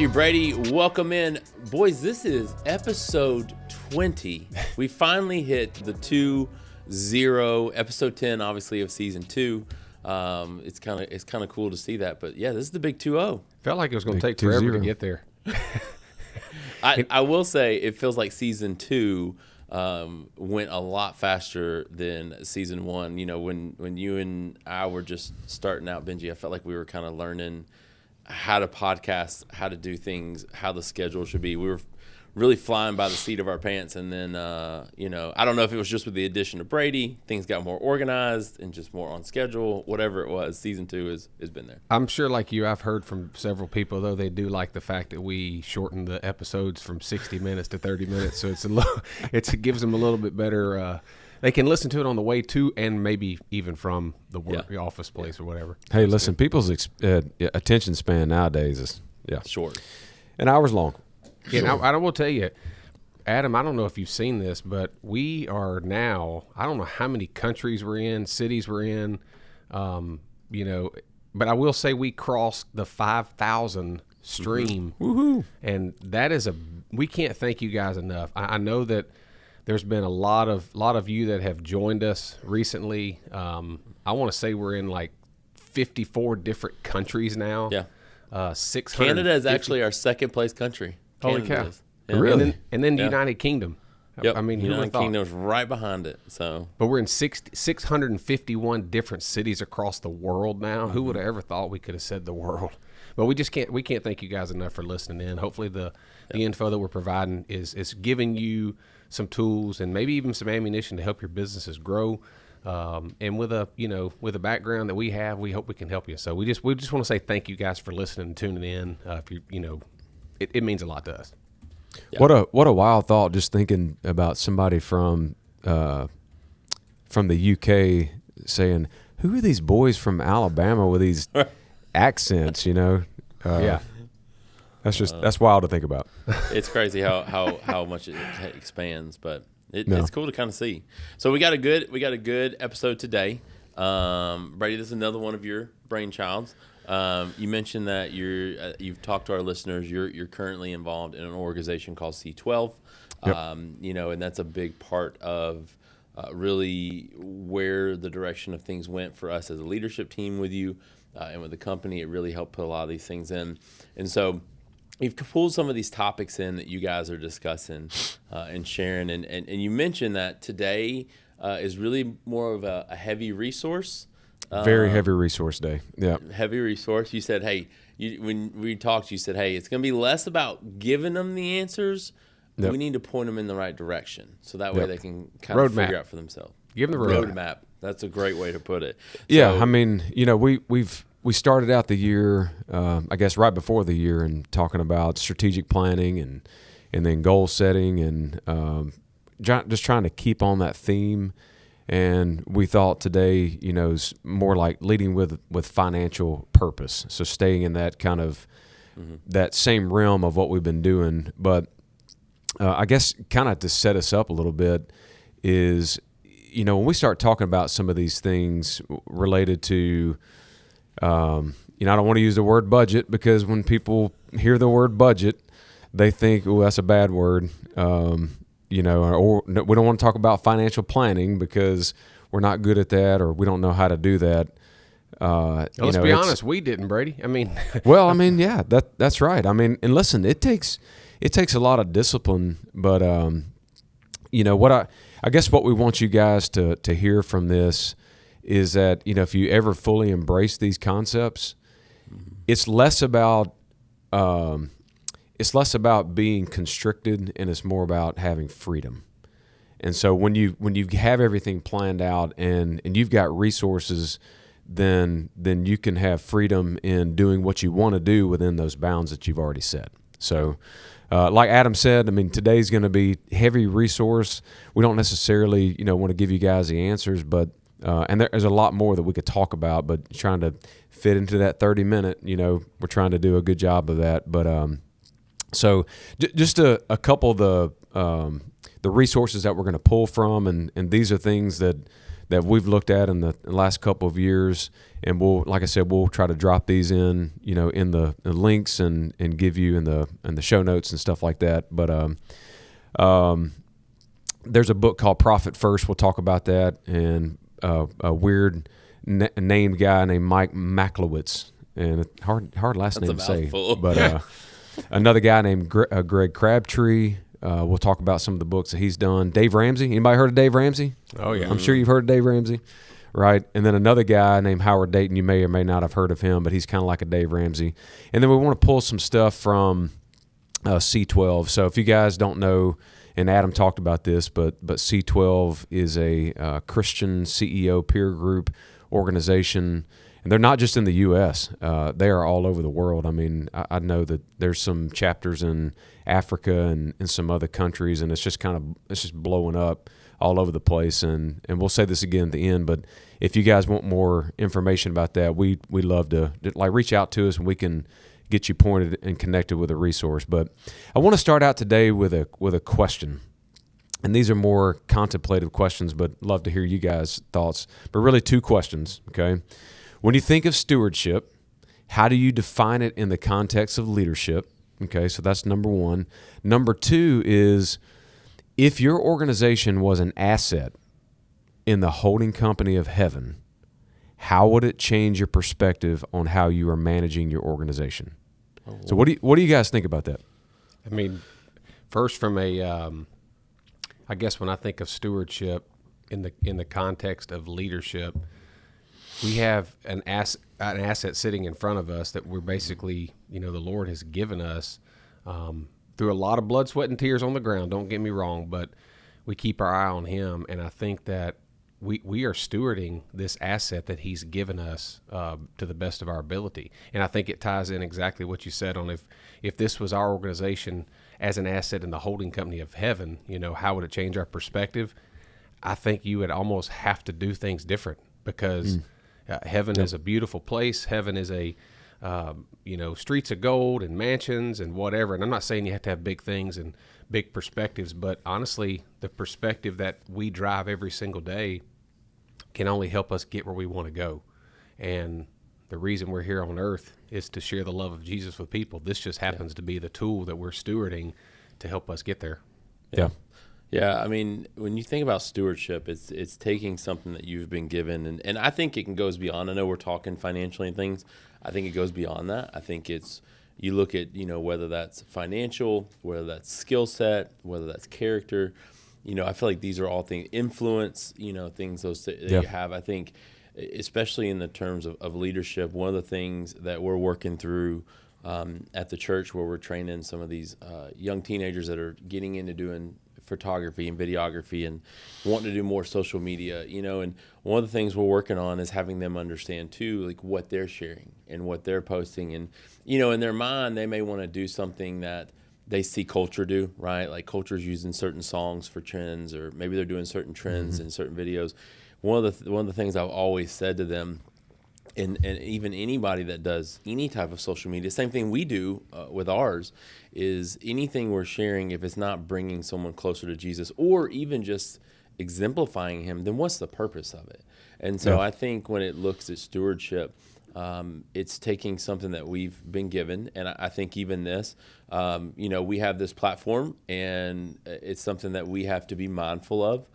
Benji, Brady, welcome in. Boys, this is episode 20. We finally hit the 2-0, episode 10, obviously, of season 2. It's kind of cool to see that. But, yeah, this is the big 2-0. Felt like it was going to take forever to get there. I will say it feels like season 2 went a lot faster than season 1. You know, when you and I were just starting out, Benji, I felt like we were kind of learning how to podcast, how to do things, how the schedule should be. We were really flying by the seat of our pants. And then, I don't know if it was just with the addition of Brady, things got more organized and just more on schedule, whatever it was. Season 2 has been there. I'm sure like you, I've heard from several people, though, they do like the fact that we shortened the episodes from 60 minutes to 30 minutes. So it gives them a little bit better, they can listen to it on the way to and maybe even from the work, the office place or whatever. Hey, listen, people's attention span nowadays is short. An hour's long. Yeah, sure. I will tell you, Adam, I don't know if you've seen this, but we are now, I don't know how many countries we're in, cities we're in, but I will say we crossed the 5,000 stream. Woohoo! And that is we can't thank you guys enough. I know that there's been a lot of you that have joined us recently. I want to say we're in like 54 different countries now. Yeah. 650. Canada is actually our second place country. Holy cow. Yeah. Really? And then the United Kingdom. Yep. I mean, United Kingdom's right behind it. So, but we're in 651 different cities across the world now. Who would have ever thought we could have said the world? But we can't thank you guys enough for listening in. Hopefully the info that we're providing is giving you some tools and maybe even some ammunition to help your businesses grow. And with a background that we have, we hope we can help you. So we just want to say thank you guys for listening and tuning in. It means a lot to us. Yeah. What a wild thought, just thinking about somebody from the UK saying, "Who are these boys from Alabama with these accents?" That's wild to think about. It's crazy how much it expands, but it's cool to kind of see. So we got a good episode today. Brady, this is another one of your brainchilds. You mentioned that you've talked to our listeners. You're currently involved in an organization called C12. Yep. And that's a big part of really where the direction of things went for us as a leadership team with you and with the company. It really helped put a lot of these things in, and so you've pulled some of these topics in that you guys are discussing and sharing, and you mentioned that today is really more of a heavy resource. Very heavy resource day. Yeah. Heavy resource. You said, hey, when we talked, you said, hey, it's going to be less about giving them the answers. Yep. We need to point them in the right direction. So that way they can kind of figure out for themselves. Give them the roadmap. That's a great way to put it. Yeah. So, I mean, we started out the year, I guess right before the year, and talking about strategic planning and then goal setting and just trying to keep on that theme. And we thought today, is more like leading with financial purpose. So staying in that kind of that same realm of what we've been doing. But I guess kind of to set us up a little bit is, when we start talking about some of these things related to, I don't want to use the word budget, because when people hear the word budget, they think, oh, that's a bad word. Or we don't want to talk about financial planning because we're not good at that, or we don't know how to do that. Let's be honest, we didn't, Brady. I mean, yeah, that's right. I mean, and listen, it takes a lot of discipline, but I guess what we want you guys to hear from this is that if you ever fully embrace these concepts, it's less about being constricted, and it's more about having freedom. And so when you have everything planned out and you've got resources, then you can have freedom in doing what you want to do within those bounds that you've already set. So like Adam said, I mean, today's going to be heavy resource. We don't necessarily, want to give you guys the answers, but and there's a lot more that we could talk about, but trying to fit into that 30-minute, we're trying to do a good job of that. But so just a couple of the resources that we're going to pull from, and these are things that that we've looked at in the last couple of years, and like I said, we'll try to drop these in, in the links and give you in the show notes and stuff like that. But there's a book called Profit First. We'll talk about that, and a weird named guy named Mike Michalowicz, and a hard last name to say. But another guy named Greg Crabtree. We'll talk about some of the books that he's done. Dave Ramsey. Anybody heard of Dave Ramsey? Oh, yeah. I'm sure you've heard of Dave Ramsey, right? And then another guy named Howard Dayton. You may or may not have heard of him, but he's kind of like a Dave Ramsey. And then we want to pull some stuff from C12. So if you guys don't know, and Adam talked about this, but C12 is a Christian CEO peer group organization. And they're not just in the U.S. They are all over the world. I mean, I know that there's some chapters in Africa and in some other countries, and it's just blowing up all over the place. And we'll say this again at the end, but if you guys want more information about that, we love to reach out to us, and we can get you pointed and connected with a resource. But I want to start out today with a question. And these are more contemplative questions, but love to hear you guys' thoughts. But really 2 questions, okay? When you think of stewardship, how do you define it in the context of leadership? Okay, so that's number 1. Number 2 is, if your organization was an asset in the holding company of heaven, how would it change your perspective on how you are managing your organization? Oh. So what do you guys think about that? I mean, first from I guess when I think of stewardship in the context of leadership, we have an asset sitting in front of us that we're basically, the Lord has given us through a lot of blood, sweat, and tears on the ground. Don't get me wrong, but we keep our eye on Him, and I think that we are stewarding this asset that He's given us to the best of our ability. And I think it ties in exactly what you said on if this was our organization as an asset in the holding company of heaven, how would it change our perspective? I think you would almost have to do things different, because heaven is a beautiful place. Heaven is a, streets of gold and mansions and whatever. And I'm not saying you have to have big things and big perspectives, but honestly, the perspective that we drive every single day can only help us get where we want to go. And the reason we're here on earth is to share the love of Jesus with people. This just happens to be the tool that we're stewarding to help us get there. Yeah. Yeah, I mean, when you think about stewardship, it's taking something that you've been given, and I think it goes beyond. I know we're talking financially and things. I think it goes beyond that. I think you look at, whether that's financial, whether that's skill set, whether that's character. I feel like these are all things, influence, things that you have. I think, especially in the terms of leadership, one of the things that we're working through at the church, where we're training some of these young teenagers that are getting into doing photography and videography and wanting to do more social media, and one of the things we're working on is having them understand too, like what they're sharing and what they're posting. And, in their mind, they may want to do something that they see culture do, right? Like culture's using certain songs for trends, or maybe they're doing certain trends in certain videos. One of the things I've always said to them, and even anybody that does any type of social media, same thing we do with ours, is anything we're sharing, if it's not bringing someone closer to Jesus or even just exemplifying Him, then what's the purpose of it? And so I think when it looks at stewardship, it's taking something that we've been given, and I think even this, we have this platform, and it's something that we have to be mindful of,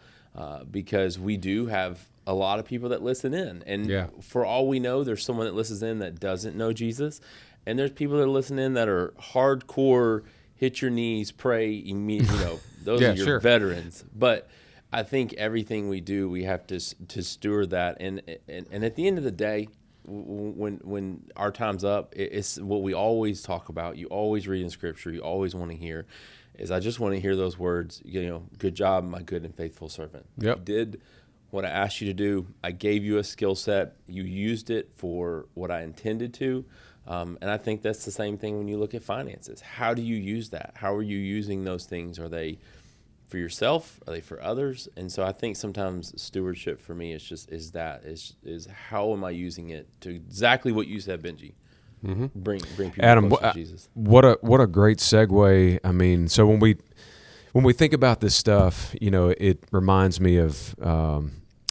because we do have a lot of people that listen in, and for all we know, there's someone that listens in that doesn't know Jesus, and there's people that listen in that are hardcore, hit your knees, pray immediately. Those are your veterans. But I think everything we do, we have to steward that, and at the end of the day, when our time's up, it's what we always talk about. You always read in Scripture. You always want to hear. I just want to hear those words. Good job, my good and faithful servant. Yep. You did what I asked you to do. I gave you a skill set. You used it for what I intended to. And I think that's the same thing when you look at finances. How do you use that? How are you using those things? Are they for yourself? Are they for others? And so I think sometimes stewardship for me is how am I using it to exactly what you said, Benji. Mm-hmm. Bring people Adam, closer to Jesus. What a great segue. I mean, so when we think about this stuff, it reminds me of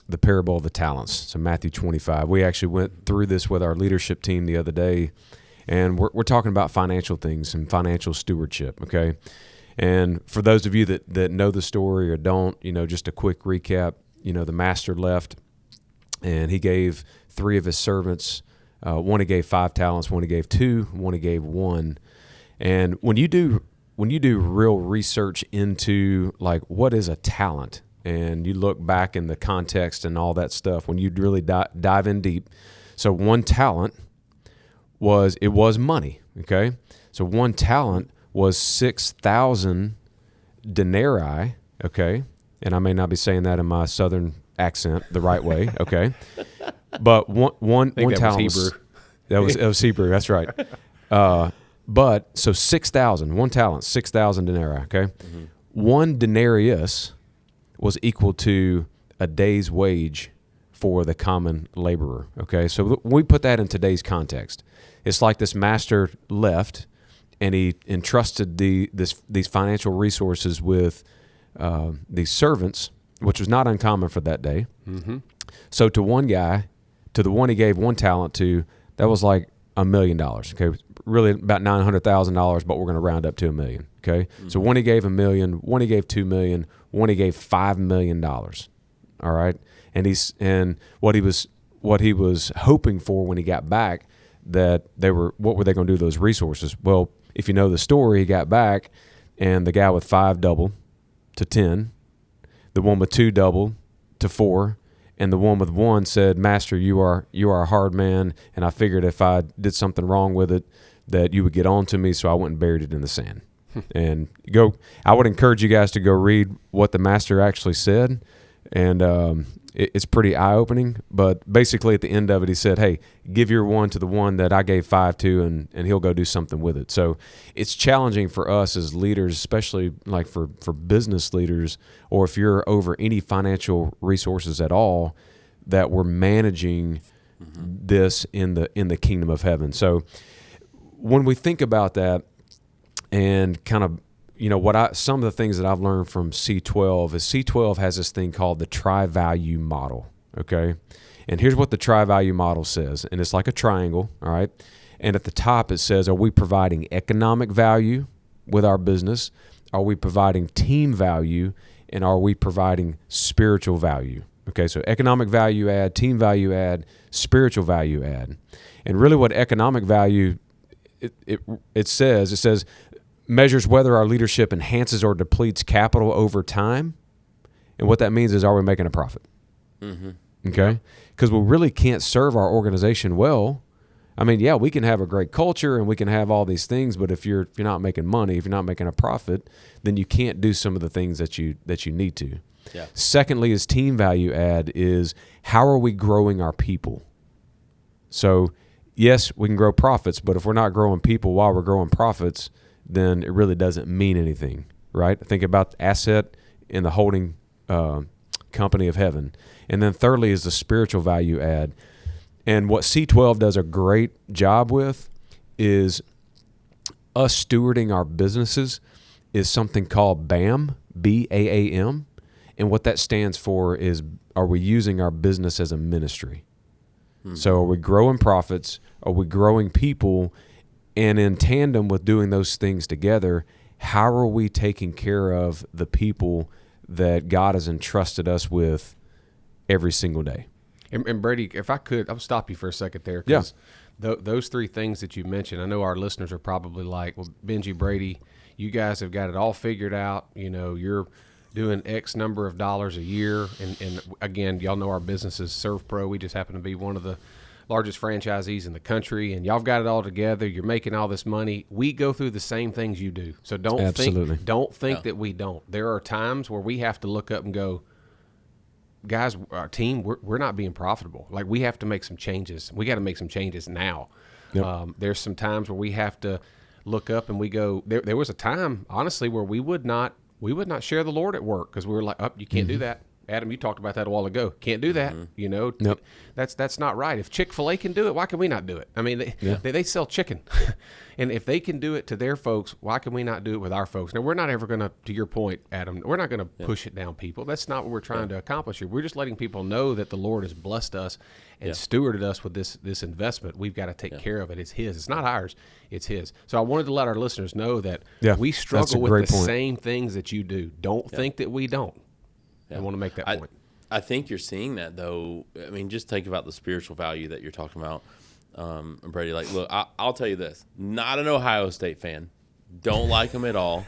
the parable of the talents. So Matthew 25. We actually went through this with our leadership team the other day, and we're talking about financial things and financial stewardship, okay? And for those of you that know the story or don't, just a quick recap, the master left, and he gave 3 of his servants, one he gave 5 talents, one he gave 2, one he gave 1. And when you do real research into like what is a talent, and you look back in the context and all that stuff, when you really dive in deep, so 1 talent was money, okay? So 1 talent was 6,000 denarii, okay? And I may not be saying that in my southern accent the right way, okay? But one talent was Hebrew. That was Hebrew, that's right. But so 6,000, 1 talent, 6,000 denarii, okay? Mm-hmm. 1 denarius was equal to a day's wage for the common laborer, okay? So we put that in today's context. It's like this master left, and he entrusted these financial resources with these servants, which was not uncommon for that day. Mm-hmm. So to one guy, to the one he gave 1 talent to, that was like $1 million, okay? Really about $900,000, but we're going to round up to $1 million, okay? Mm-hmm. So one he gave $1 million, one he gave $2 million, one he gave $5 million, all right? And what he was hoping for when he got back, what were they going to do with those resources? Well, if you know the story, he got back, and the guy with 5 doubled to 10, the one with 2 doubled to 4, and the one with 1 said, "Master, you are a hard man, and I figured if I did something wrong with it, that you would get on to me, so I went and buried it in the sand." And I would encourage you guys to go read what the master actually said, and it's pretty eye-opening. But basically at the end of it, he said, "Hey, give your 1 to the one that I gave 5 to, and he'll go do something with it." So it's challenging for us as leaders, especially like for business leaders, or if you're over any financial resources at all, that we're managing this in the kingdom of heaven. So when we think about that, and kind of, some of the things that I've learned from C12 is C12 has this thing called the tri-value model, okay? And here's what the tri-value model says, and it's like a triangle, all right? And at the top it says, are we providing economic value with our business? Are we providing team value? And are we providing spiritual value? Okay, so economic value add, team value add, spiritual value add. And really what economic value, it says, measures whether our leadership enhances or depletes capital over time. And what that means is, are we making a profit? Mm-hmm. Okay? Because we really can't serve our organization well. I mean, yeah, we can have a great culture and we can have all these things, but if you're not making money, if you're not making a profit, then you can't do some of the things that you need to. Yeah. Secondly, is team value add is, how are we growing our people? So, yes, we can grow profits, but if we're not growing people while we're growing profits, then it really doesn't mean anything, right? Think about the asset in the holding company of heaven. And then thirdly is the spiritual value add. And what C12 does a great job with is us stewarding our businesses is something called BAM, B-A-A-M. And what that stands for is, are we using our business as a ministry? Mm-hmm. So are we growing profits? Are we growing people? And in tandem with doing those things together, how are we taking care of the people that God has entrusted us with every single day? And Brady, if I could, I'll stop you for a second there. Because those 3 things that you mentioned, I know our listeners are probably like, well, Benji, Brady, you guys have got it all figured out. You're doing X number of dollars a year. And again, y'all know our business is ServPro. We just happen to be one of the largest franchisees in the country, and y'all got it all together. You're making all this money. We go through the same things you do. So don't think that we don't. There are times where we have to look up and go, guys, our team, we're not being profitable. Like, we have to make some changes. We got to make some changes now. Yep. There's some times where we have to look up and we go, there was a time, honestly, where we would not share the Lord at work because we were like, you can't do that. Adam, you talked about that a while ago. Can't do that. You know, Nope. That's not right. If Chick-fil-A can do it, why can we not do it? I mean, they sell chicken. And if they can do it to their folks, why can we not do it with our folks? Now, we're not ever going to your point, Adam, we're not going to push it down people. That's not what we're trying to accomplish here. We're just letting people know that the Lord has blessed us and stewarded us with this investment. We've got to take care of it. It's His. It's not ours. It's His. So I wanted to let our listeners know that we struggle with the same things that you do. Don't think that we don't. I want to make that point. I think you're seeing that, though. I mean, just think about the spiritual value that you're talking about, Brady. Like, look, I'll tell you this. Not an Ohio State fan. Don't like them at all.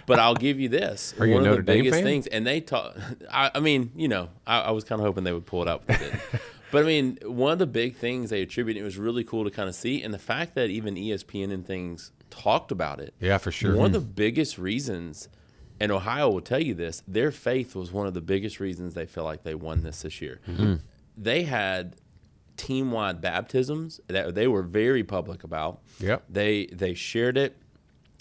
But I'll give you this. Are you one a of Notre the Dame biggest fan? things, and they talk. I mean, you know, I was kind of hoping they would pull it out, but they didn't. But I mean, one of the big things they attribute, it was really cool to kind of see, and the fact that even ESPN and things talked about it. Yeah, for sure. One of the biggest reasons, and Ohio will tell you this, their faith was one of the biggest reasons they feel like they won this year. They had team-wide baptisms that they were very public about. Yep. They shared it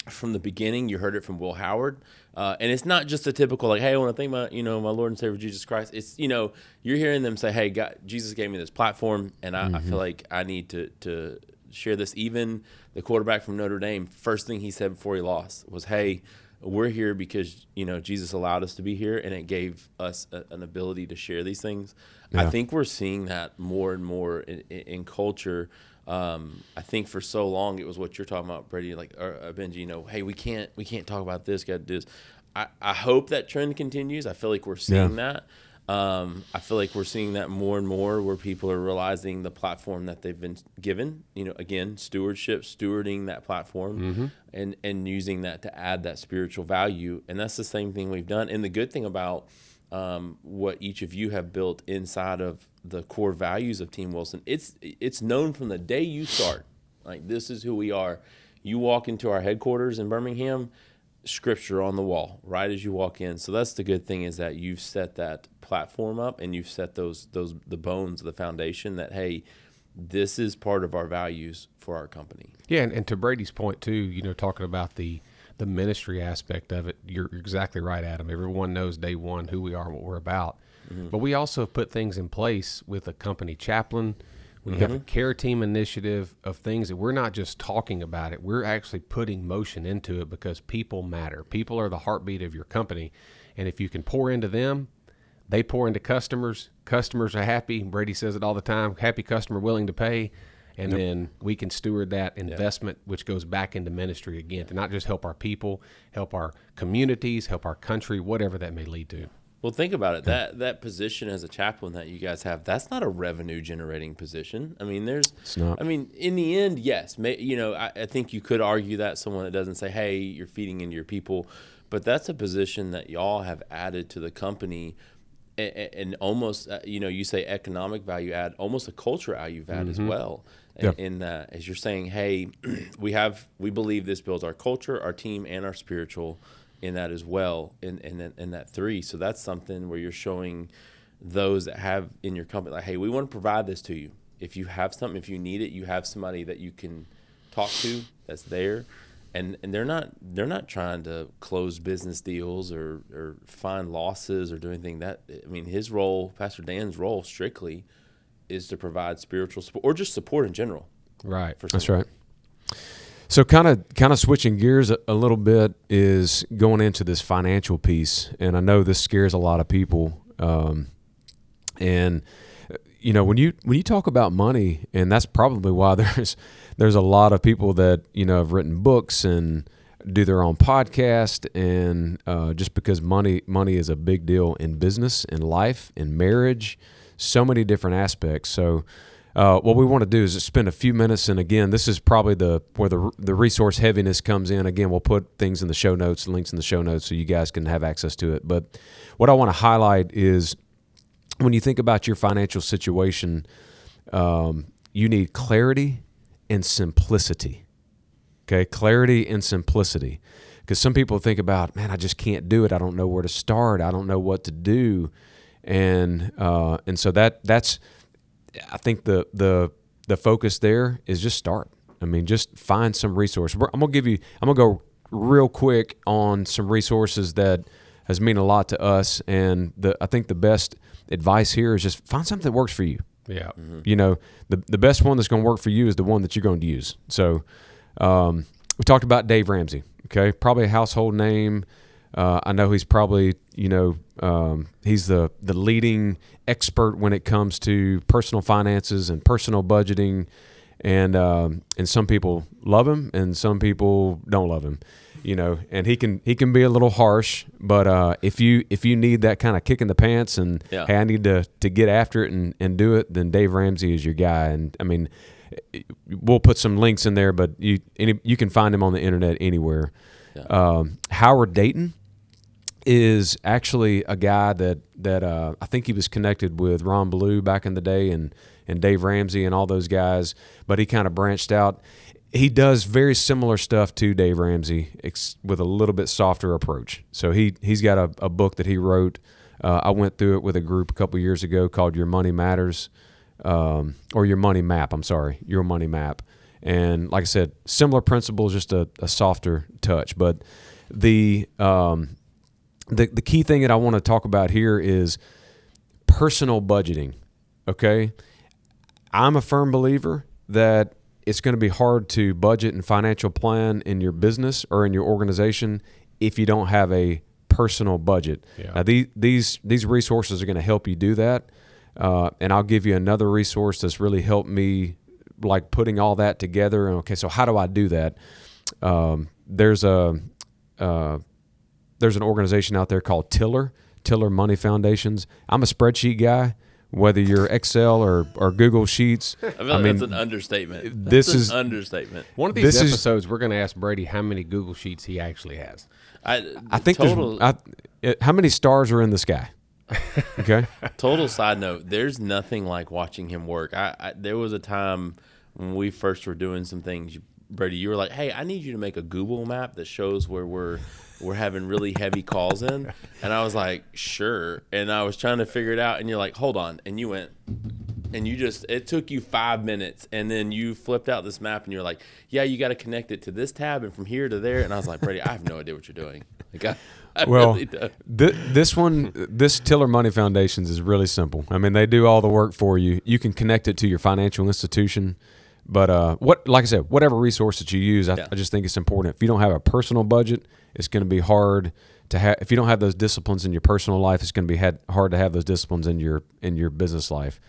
from the beginning. You heard it from Will Howard. And it's not just a typical, like, hey, I want to thank my Lord and Savior Jesus Christ. It's, you're hearing them say, hey, God, Jesus gave me this platform, and I feel like I need to share this. Even the quarterback from Notre Dame, first thing he said before he lost was, hey, we're here because, Jesus allowed us to be here, and it gave us an ability to share these things. Yeah. I think we're seeing that more and more in culture. I think for so long it was what you're talking about, Brady, like Benji. Hey, we can't talk about this. Got to do this. I hope that trend continues. I feel like we're seeing that. I feel like we're seeing that more and more, where people are realizing the platform that they've been given. Again, stewardship, stewarding that platform, and using that to add that spiritual value. And that's the same thing we've done. And the good thing about what each of you have built inside of the core values of Team Wilson, it's known from the day you start. Like, this is who we are. You walk into our headquarters in Birmingham, Scripture on the wall right as you walk in. So that's the good thing, is that you've set that platform up, and you've set the bones of the foundation that, hey, this is part of our values for our company. Yeah, and to Brady's point too, talking about the ministry aspect of it, you're exactly right, Adam. Everyone knows day one who we are and what we're about. But we also have put things in place with a company chaplain. We have a care team initiative of things that we're not just talking about it. We're actually putting motion into it, because people matter. People are the heartbeat of your company. And if you can pour into them, they pour into customers. Customers are happy. Brady says it all the time, happy customer willing to pay. And then we can steward that investment, which goes back into ministry again, to not just help our people, help our communities, help our country, whatever that may lead to. Well, think about it. That position as a chaplain that you guys have, that's not a revenue generating position. I mean, it's not. I mean, in the end, yes. I think you could argue that someone that doesn't say, hey, you're feeding into your people, but that's a position that y'all have added to the company, and almost, you say economic value add, almost a culture value add as well. In that, as you're saying, hey, we believe this builds our culture, our team, and our spiritual in that as well, in that three. So that's something where you're showing those that have in your company, like, hey, we want to provide this to you. If you have something, if you need it, you have somebody that you can talk to that's there. And they're not trying to close business deals or find losses or do anything. His role, Pastor Dan's role, strictly is to provide spiritual support, or just support in general. Right. That's right. So kind of switching gears a little bit is going into this financial piece, and I know this scares a lot of people. And when you talk about money, and that's probably why there's a lot of people that have written books and do their own podcast, and just because money is a big deal in business, in life, in marriage, so many different aspects. So what we want to do is just spend a few minutes, and again, this is probably where the resource heaviness comes in. Again, we'll put things in the show notes, links in the show notes, so you guys can have access to it. But what I want to highlight is, when you think about your financial situation, you need clarity and simplicity. Okay, clarity and simplicity. Because some people think about, man, I just can't do it. I don't know where to start. I don't know what to do, and so that's. I think the focus there is just start. Just find some resource. I'm gonna go real quick on some resources that has meant a lot to us. And I think the best advice here is just find something that works for you. Yeah. You know, the best one that's going to work for you is the one that you're going to use. So we talked about Dave Ramsey, okay? Probably a household name. I know he's probably, you know, he's the leading expert when it comes to personal finances and personal budgeting. And some people love him and some people don't love him, you know, and he can be a little harsh, but if you need that kind of kick in the pants and hey, I need to get after it and do it, then Dave Ramsey is your guy. And I mean, we'll put some links in there, but you can find him on the internet anywhere. Yeah. Howard Dayton is actually a guy that I think he was connected with Ron Ballou back in the day and Dave Ramsey and all those guys, but he kind of branched out. He does very similar stuff to Dave Ramsey with a little bit softer approach. So he's got a book that he wrote. I went through it with a group a couple years ago called Your Money Matters, or Your Money Map. I'm sorry, Your Money Map. And like I said, similar principles, just a softer touch. But the key thing that I want to talk about here is personal budgeting. Okay, I'm a firm believer that it's going to be hard to budget and financial plan in your business or in your organization if you don't have a personal budget. Yeah. Now, these resources are going to help you do that, and I'll give you another resource that's really helped me, like putting all that together. And okay, so how do I do that? There's an organization out there called Tiller Money Foundations. I'm a spreadsheet guy. Whether you're Excel or Google Sheets, I mean that's an understatement. This is an understatement. One of these episodes, we're going to ask Brady how many Google Sheets he actually has. I think how many stars are in the sky? Okay. Total side note: there's nothing like watching him work. There was a time when we first were doing some things, Brady. You were like, "Hey, I need you to make a Google map that shows where we're having really heavy calls in," and I was like, "Sure." And I was trying to figure it out, and you're like, "Hold on," and you went, and it took you 5 minutes, and then you flipped out this map, and you're like, "Yeah, you got to connect it to this tab and from here to there," and I was like, "Brady, I have no idea what you're doing." Like, I really don't. This Tiller Money Foundations is really simple. I mean, they do all the work for you. You can connect it to your financial institution. But like I said, whatever resource that you use, I just think it's important. If you don't have a personal budget, it's going to be hard to have. If you don't have those disciplines in your personal life, it's going to be hard to have those disciplines in your business life.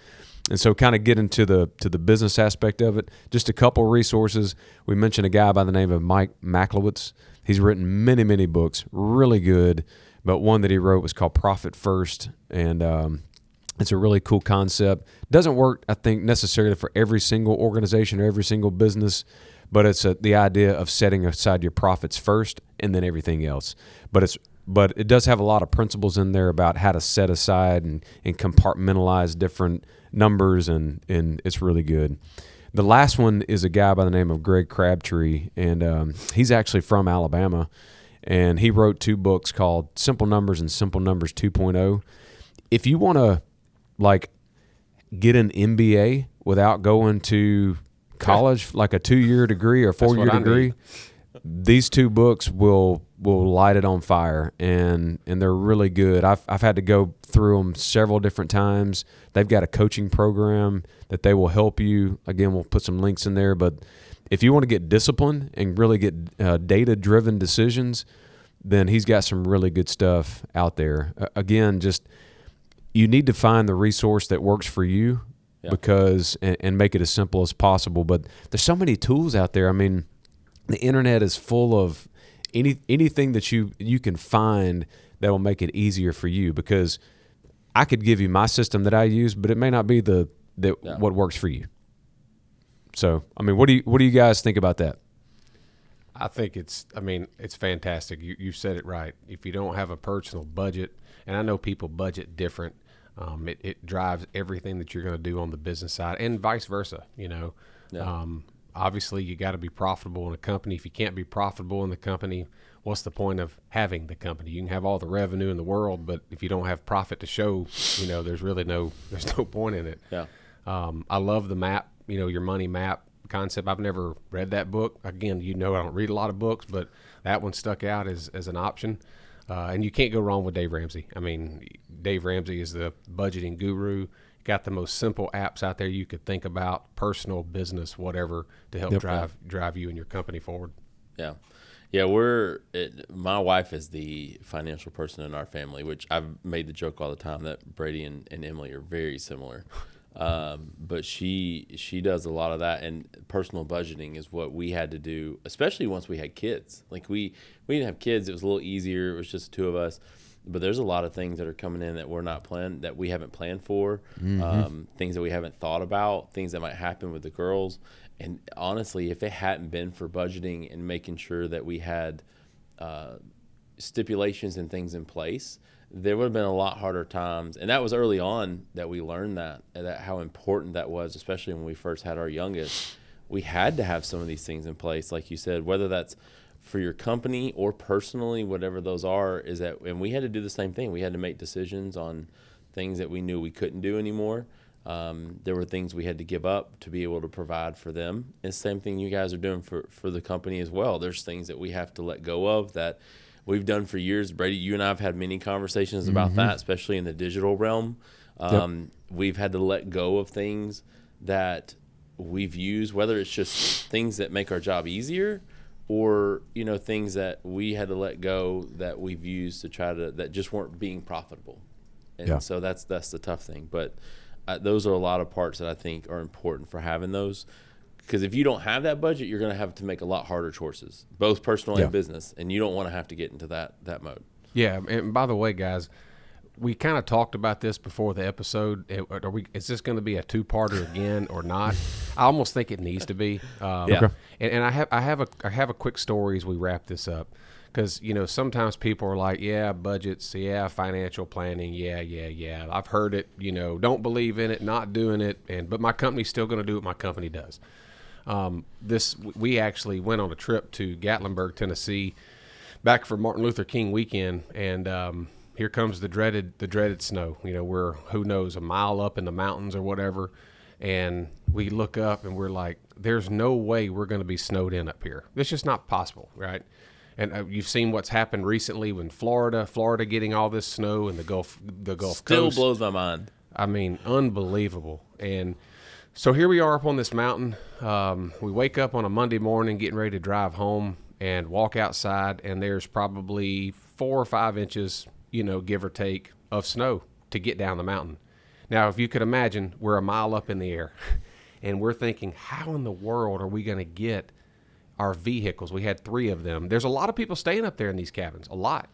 And so, kind of get into the business aspect of it. Just a couple resources. We mentioned a guy by the name of Mike Michalowicz. He's written many, many books, really good. But one that he wrote was called Profit First, and it's a really cool concept. Doesn't work, I think, necessarily for every single organization or every single business, but it's the idea of setting aside your profits first and then everything else. But it does have a lot of principles in there about how to set aside and compartmentalize different numbers, and it's really good. The last one is a guy by the name of Greg Crabtree, and he's actually from Alabama, and he wrote 2 books called Simple Numbers and Simple Numbers 2.0. If you want to get an MBA without going to college, like a 2-year degree or 4-year degree, these 2 books will light it on fire, and they're really good. I've had to go through them several different times. They've got a coaching program that they will help you. Again, we'll put some links in there, but if you want to get disciplined and really get data-driven decisions, then he's got some really good stuff out there. Again, just you need to find the resource that works for you, because and make it as simple as possible. But there's so many tools out there. I mean, the internet is full of anything that you can find that will make it easier for you, because I could give you my system that I use, but it may not be what works for you. So, I mean, what do you guys think about that? I think it's fantastic. You said it right. If you don't have a personal budget, and I know people budget different, it drives everything that you're going to do on the business side, and vice versa. You know, obviously you got to be profitable in a company. If you can't be profitable in the company, what's the point of having the company? You can have all the revenue in the world, but if you don't have profit to show, there's no point in it. Yeah. I love the map. Your money map concept. I've never read that book. Again, I don't read a lot of books, but that one stuck out as an option. And you can't go wrong with Dave Ramsey. I mean, Dave Ramsey is the budgeting guru. Got the most simple apps out there you could think about, personal, business, whatever, to help drive you and your company forward. Yeah. Yeah, my wife is the financial person in our family, which I've made the joke all the time that Brady and Emily are very similar. But she does a lot of that, and personal budgeting is what we had to do, especially once we had kids. Like we didn't have kids, it was a little easier. It was just the two of us. But there's a lot of things that are coming in that we haven't planned for, things that we haven't thought about, things that might happen with the girls. And honestly, if it hadn't been for budgeting and making sure that we had stipulations and things in place, there would have been a lot harder times. And that was early on that we learned that how important that was, especially when we first had our youngest. We had to have some of these things in place, like you said, whether that's for your company or personally, whatever those are, and we had to do the same thing. We had to make decisions on things that we knew we couldn't do anymore. There were things we had to give up to be able to provide for them. And same thing you guys are doing for the company as well. There's things that we have to let go of that we've done for years. Brady, you and I have had many conversations about that, especially in the digital realm. We've had to let go of things that we've used, whether it's just things that make our job easier or, things that we had to let go that we've used that just weren't being profitable. And so that's the tough thing. But those are a lot of parts that I think are important for having those. Because if you don't have that budget, you're going to have to make a lot harder choices, both personal and business, and you don't want to have to get into that mode. Yeah, and by the way, guys, we kind of talked about this before the episode. Is this going to be a two-parter again or not? I almost think it needs to be. Okay. And I have a quick story as we wrap this up. Because, sometimes people are like, budgets, financial planning, yeah. I've heard it, don't believe in it, not doing it, but my company's still going to do what my company does. We actually went on a trip to Gatlinburg, Tennessee, back for Martin Luther King weekend, and here comes the dreaded snow. We're, who knows, a mile up in the mountains or whatever, and we look up and we're like, there's no way we're going to be snowed in up here. It's just not possible, right? And you've seen what's happened recently in Florida getting all this snow and the Gulf Still Coast. Blows my mind. I mean, unbelievable. And so here we are up on this mountain. We wake up on a Monday morning getting ready to drive home and walk outside, and there's probably 4 or 5 inches, give or take, of snow to get down the mountain. Now, if you could imagine, we're a mile up in the air, and we're thinking, how in the world are we going to get our vehicles? We had 3 of them. There's a lot of people staying up there in these cabins, a lot.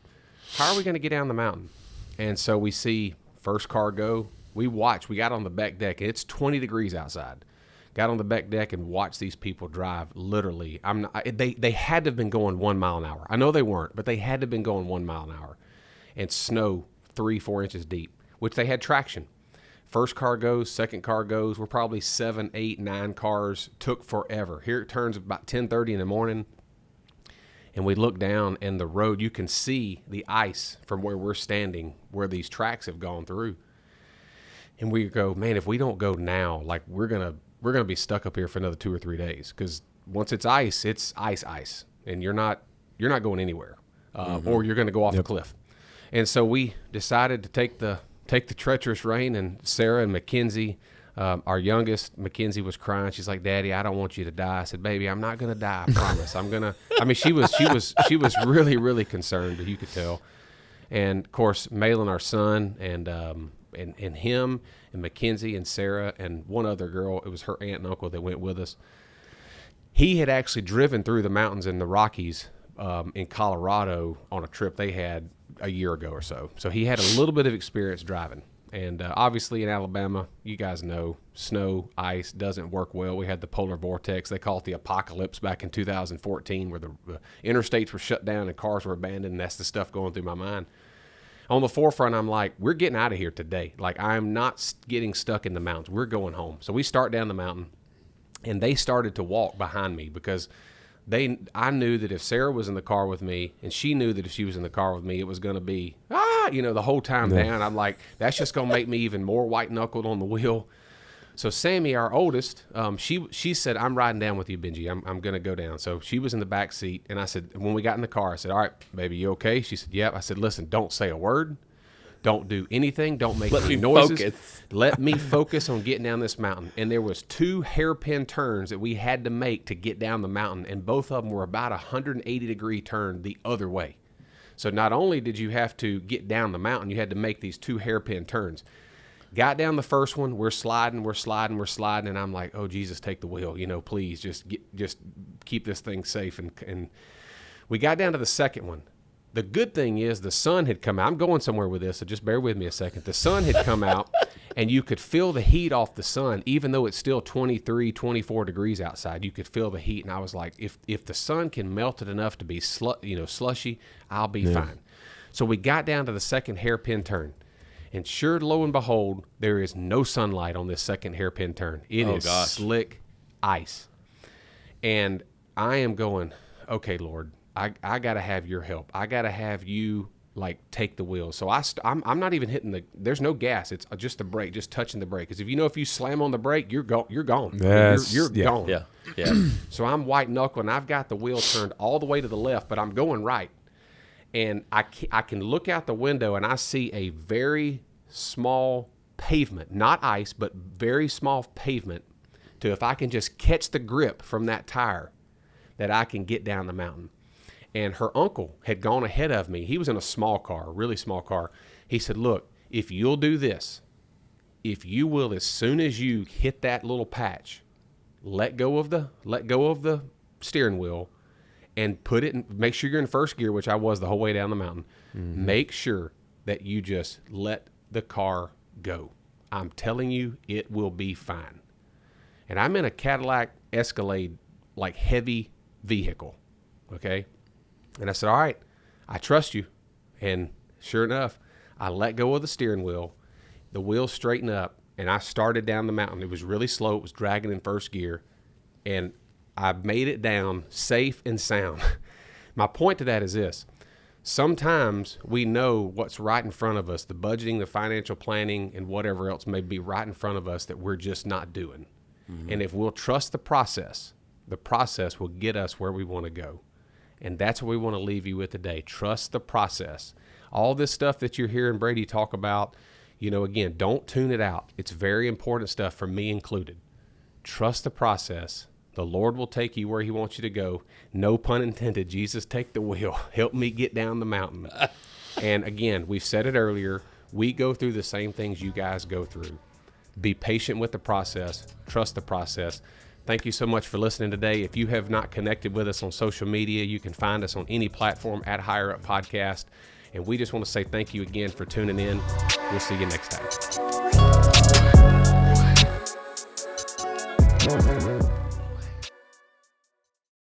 How are we going to get down the mountain? And so we see first car go. We got on the back deck. It's 20 degrees outside. Got on the back deck and watched these people drive. Literally, they had to have been going 1 mile an hour. I know they weren't, but they had to have been going 1 mile an hour. And snow 3-4 inches deep, which they had traction. First car goes, second car goes. We're probably 7, 8, 9 cars. Took forever. Here it turns about 10:30 in the morning, and we look down, and the road, you can see the ice from where we're standing, where these tracks have gone through. And we go, man, if we don't go now, like we're gonna be stuck up here for another 2 or 3 days. Because once it's ice, and you're not going anywhere, or you're gonna go off a cliff. And so we decided to take the treacherous rain, and Sarah and Mackenzie, our youngest, Mackenzie was crying. She's like, Daddy, I don't want you to die. I said, baby, I'm not going to die. I promise. She was really, really concerned, you could tell. And of course, Malin, our son, and him and Mackenzie and Sarah and one other girl, it was her aunt and uncle that went with us. He had actually driven through the mountains in the Rockies, in Colorado on a trip they had a year ago or so. So he had a little bit of experience driving. And obviously in Alabama, you guys know, snow, ice doesn't work well. We had the polar vortex. They call it the apocalypse back in 2014, where the interstates were shut down and cars were abandoned. And that's the stuff going through my mind. On the forefront, I'm like, we're getting out of here today. Like, I'm not getting stuck in the mountains. We're going home. So we start down the mountain, and they started to walk behind me because I knew that if Sarah was in the car with me, and she knew that if she was in the car with me, it was going to be, the whole time down. I'm like, that's just going to make me even more white-knuckled on the wheel. So Sammy, our oldest, she said, I'm riding down with you, Benji. I'm going to go down. So she was in the back seat. And I said, when we got in the car, I said, all right, baby, you okay? She said, yep. I said, listen, don't say a word. Don't do anything. Don't make any noises. Focus. Let me focus on getting down this mountain. And there was 2 hairpin turns that we had to make to get down the mountain. And both of them were about 180-degree turn the other way. So not only did you have to get down the mountain, you had to make these 2 hairpin turns. Got down the first one, we're sliding, and I'm like, oh, Jesus, take the wheel, please, just keep this thing safe. And we got down to the second one. The good thing is the sun had come out. I'm going somewhere with this, so just bear with me a second. The sun had come out, and you could feel the heat off the sun, even though it's still 23, 24 degrees outside. You could feel the heat, and I was like, if the sun can melt it enough to be slushy, I'll be fine. So we got down to the second hairpin turn, and sure, lo and behold, there is no sunlight on this second hairpin turn. It is slick ice, and I am going, okay, Lord. I got to have your help. I got to have you take the wheel. So I'm not even hitting there's no gas. It's just the brake, just touching the brake. Because if you slam on the brake, you're gone. You're gone. Yeah. So I'm white knuckling. I've got the wheel turned all the way to the left, but I'm going right. And I can look out the window and I see a very small pavement, not ice, but very small pavement to if I can just catch the grip from that tire that I can get down the mountain. And her uncle had gone ahead of me. He was in a small car, a really small car. He said, look, if you'll do this, if you will, as soon as you hit that little patch, let go of the steering wheel and put it in, make sure you're in first gear, which I was the whole way down the mountain. Mm-hmm. Make sure that you just let the car go. I'm telling you, it will be fine. And I'm in a Cadillac Escalade, heavy vehicle, okay? And I said, all right, I trust you. And sure enough, I let go of the steering wheel. The wheels straightened up, and I started down the mountain. It was really slow. It was dragging in first gear. And I made it down safe and sound. My point to that is this. Sometimes we know what's right in front of us, the budgeting, the financial planning, and whatever else may be right in front of us that we're just not doing. Mm-hmm. And if we'll trust the process will get us where we want to go. And that's what we want to leave you with today. Trust the process. All this stuff that you're hearing Brady talk about, again, don't tune it out. It's very important stuff for me included. Trust the process. The Lord will take you where he wants you to go. No pun intended. Jesus, take the wheel. Help me get down the mountain. And again, we've said it earlier. We go through the same things you guys go through. Be patient with the process. Trust the process. Thank you so much for listening today. If you have not connected with us on social media, you can find us on any platform at Higher Up Podcast. And we just want to say thank you again for tuning in. We'll see you next time.